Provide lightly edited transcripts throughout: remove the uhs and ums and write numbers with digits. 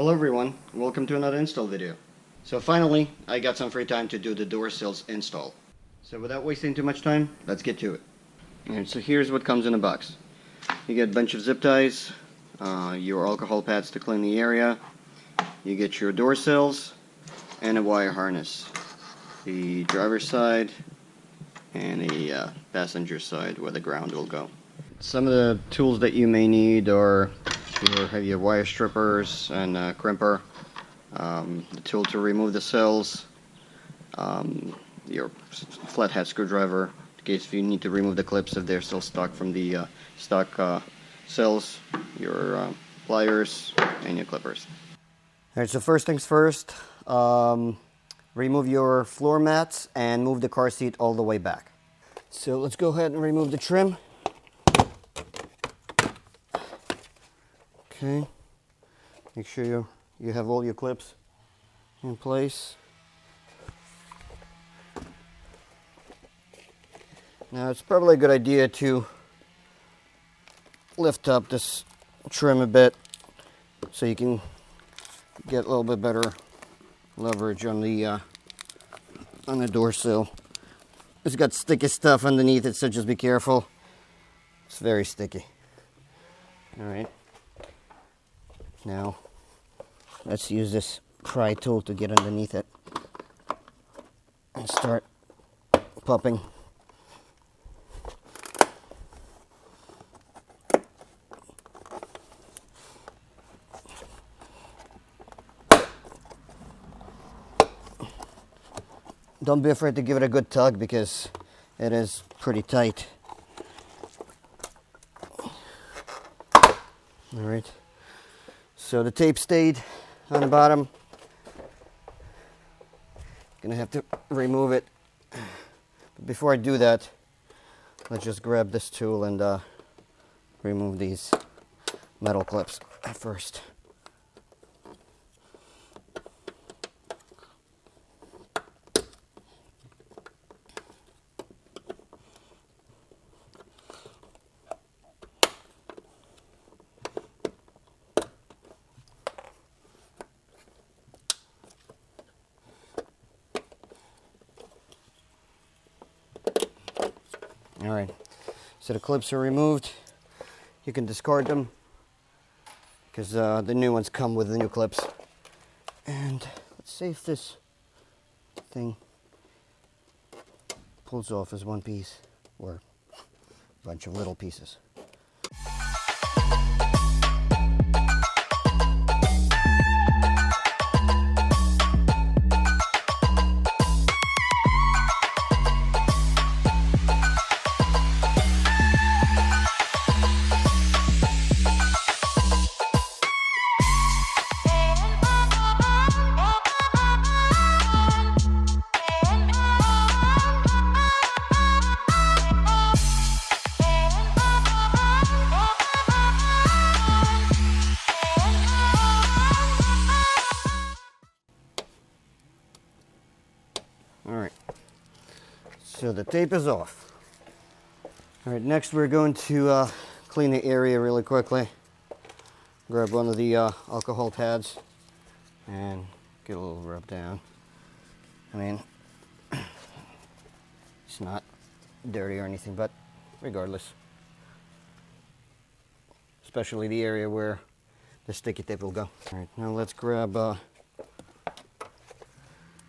Hello everyone, welcome to another install video. So finally, I got some free time to do the door sills install. So without wasting too much time, let's get to it. Alright, so here's what comes in a box. You get a bunch of zip ties, your alcohol pads to clean the area, you get your door sills, and a wire harness. The driver's side, and a passenger side where the ground will go. Some of the tools that you may need are your wire strippers and crimper, the tool to remove the sills, your flathead screwdriver in case if you need to remove the clips if they're still stuck from the stock sills, your pliers, and your clippers. Alright, so first things first, remove your floor mats and move the car seat all the way back. So let's go ahead and remove the trim. Okay, make sure you have all your clips in place. Now it's probably a good idea to lift up this trim a bit so you can get a little bit better leverage on the door sill. It's got sticky stuff underneath it, so just be careful. It's very sticky. All right. Now, let's use this pry tool to get underneath it and start popping. Don't be afraid to give it a good tug because it is pretty tight. All right. So the tape stayed on the bottom. Gonna have to remove it. But before I do that, let's just grab this tool and remove these metal clips first. Alright, so the clips are removed. You can discard them because the new ones come with the new clips. And let's see if this thing pulls off as one piece or a bunch of little pieces. Alright, so the tape is off. Alright, next we're going to clean the area really quickly. Grab one of the alcohol pads and get a little rub down. I mean, it's not dirty or anything, but regardless. Especially the area where the sticky tape will go. Alright, now let's grab the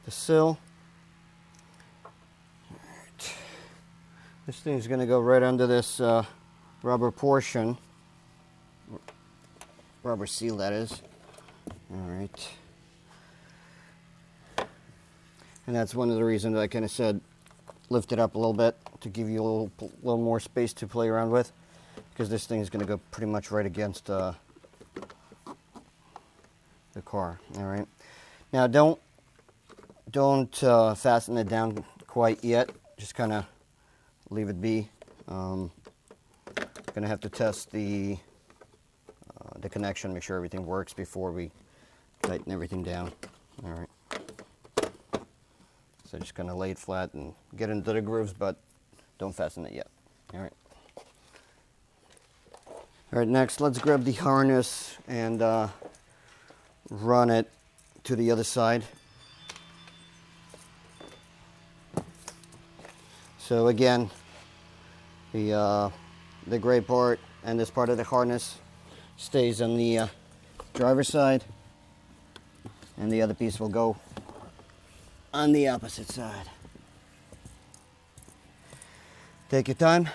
sill. This thing's going to go right under this rubber portion, rubber seal that is. Alright. And that's one of the reasons I kind of said lift it up a little bit to give you a little more space to play around with, because this thing is going to go pretty much right against the car. Alright. Now don't fasten it down quite yet, just kind of leave it be. Gonna have to test the connection, make sure everything works before we tighten everything down. All right. So just gonna lay it flat and get into the grooves, but don't fasten it yet. All right. All right. Next, let's grab the harness and run it to the other side. So again, the gray part and this part of the harness stays on the driver's side, and the other piece will go on the opposite side. Take your time.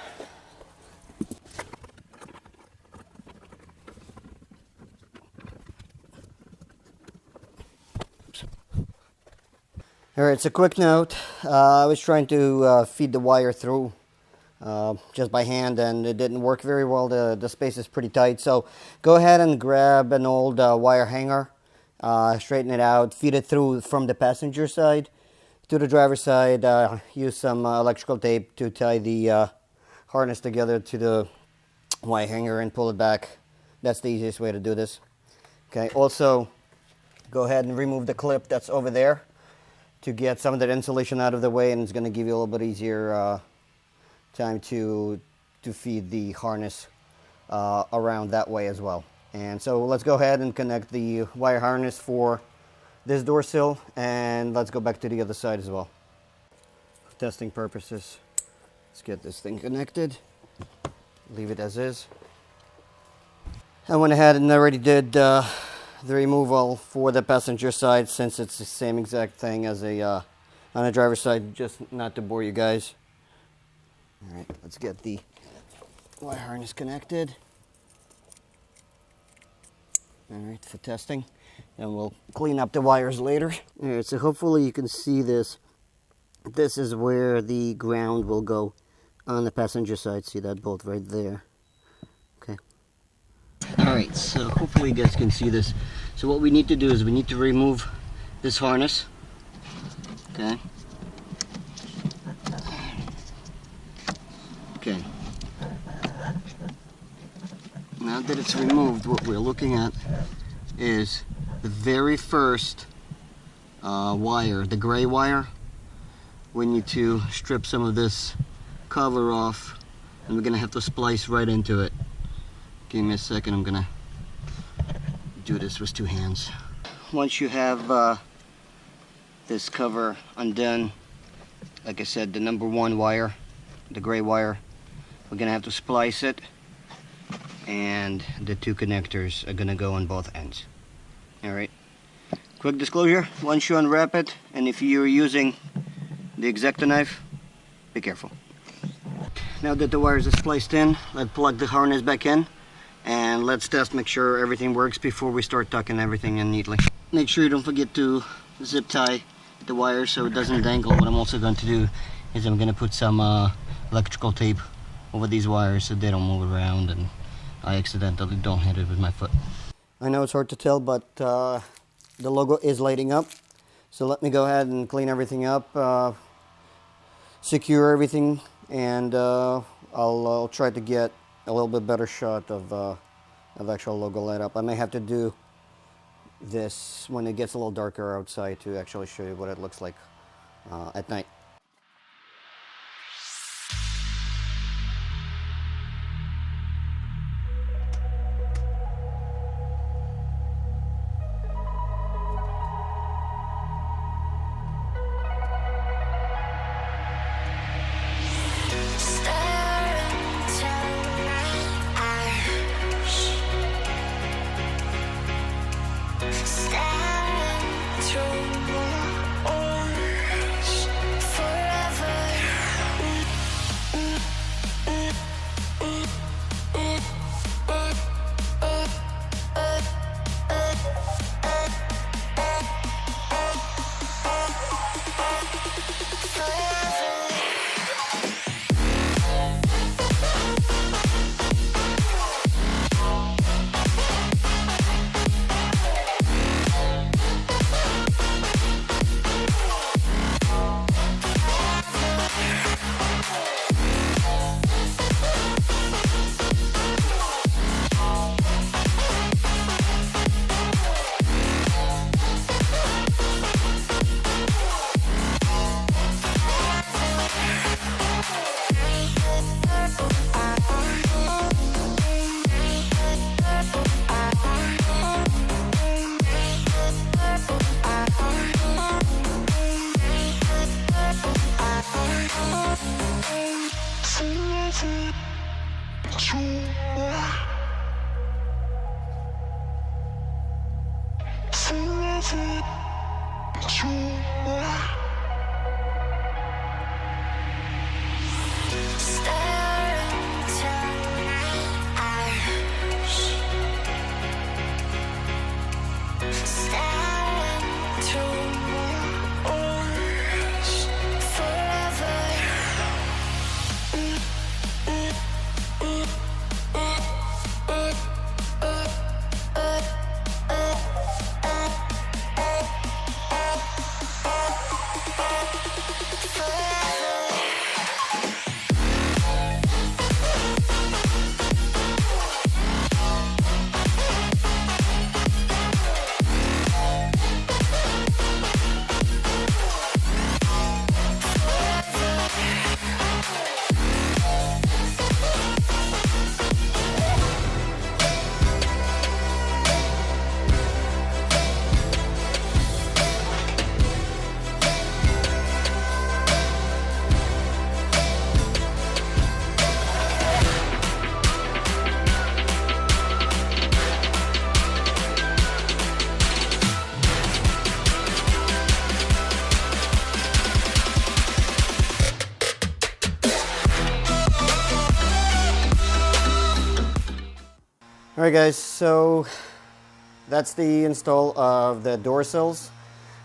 Alright, so quick note, I was trying to feed the wire through just by hand, and it didn't work very well. The space is pretty tight, so go ahead and grab an old wire hanger, straighten it out, feed it through from the passenger side to the driver's side. Use some electrical tape to tie the harness together to the wire hanger and pull it back. That's the easiest way to do this. Okay, also go ahead and remove the clip that's over there to get some of that insulation out of the way, and it's going to give you a little bit easier time to feed the harness around that way as well. And so let's go ahead and connect the wire harness for this door sill, and let's go back to the other side as well. For testing purposes, let's get this thing connected. Leave it as is. I went ahead and already did the removal for the passenger side, since it's the same exact thing as on the driver's side, just not to bore you guys. Alright, let's get the wire harness connected. Alright, for testing. And we'll clean up the wires later. Alright, so hopefully you can see this. This is where the ground will go on the passenger side. See that bolt right there? Okay. Alright, so hopefully you guys can see this. So what we need to do is we need to remove this harness. Okay. Okay. Now that it's removed, what we're looking at is the very first wire, the gray wire. We need to strip some of this cover off, and we're gonna have to splice right into it. Give me a second, I'm gonna do this with two hands. Once you have this cover undone, like I said, the number one wire, the gray wire, we're gonna have to splice it, and the two connectors are gonna go on both ends. Alright, quick disclosure, once you unwrap it, and if you're using the X-Acto knife, be careful. Now that the wires are spliced in, let's plug the harness back in, and let's test, make sure everything works before we start tucking everything in neatly. Make sure you don't forget to zip tie the wire so it doesn't dangle. What I'm also going to do is I'm going to put some electrical tape over these wires so they don't move around and I accidentally don't hit it with my foot. I know it's hard to tell, but the logo is lighting up. So let me go ahead and clean everything up, secure everything, and I'll try to get a little bit better shot of actual logo light up. I may have to do this when it gets a little darker outside to actually show you what it looks like at night. Alright guys, so that's the install of the door sills.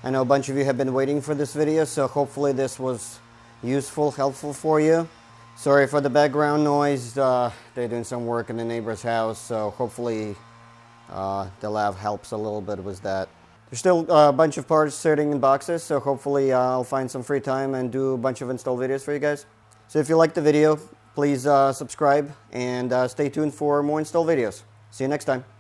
I know a bunch of you have been waiting for this video, so hopefully this was useful, helpful for you. Sorry for the background noise, they're doing some work in the neighbor's house, so hopefully the lav helps a little bit with that. There's still a bunch of parts sitting in boxes, so hopefully I'll find some free time and do a bunch of install videos for you guys. So if you liked the video, please subscribe and stay tuned for more install videos. See you next time.